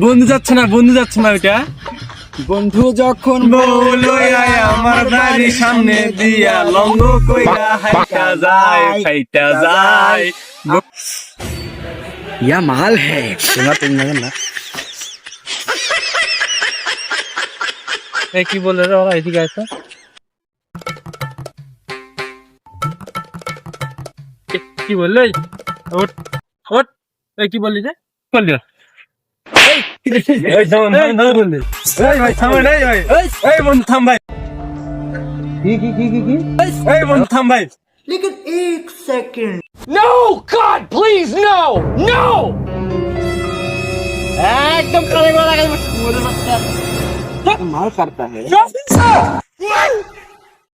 বন্ধু যাচ্ছে না ওইটা বন্ধু যখন বলো আমার বাড়ির সামনে দিয়া লঙ্গ কইরা হাইটা যায় ইয়া মাল হ্যাঁ শোনা তুমি না এই কি বলে রে ওরা এদিকে আসো কি বললি ওট ওট এই কি বললি রে বললি এই থাম বললি এই ভাই থাম রে ভাই এই বন্ধু থাম ভাই কি এই বন্ধু থাম ভাই लेकिन एक second No! God, please, no! No! एकदम करेगा लगा मार करता है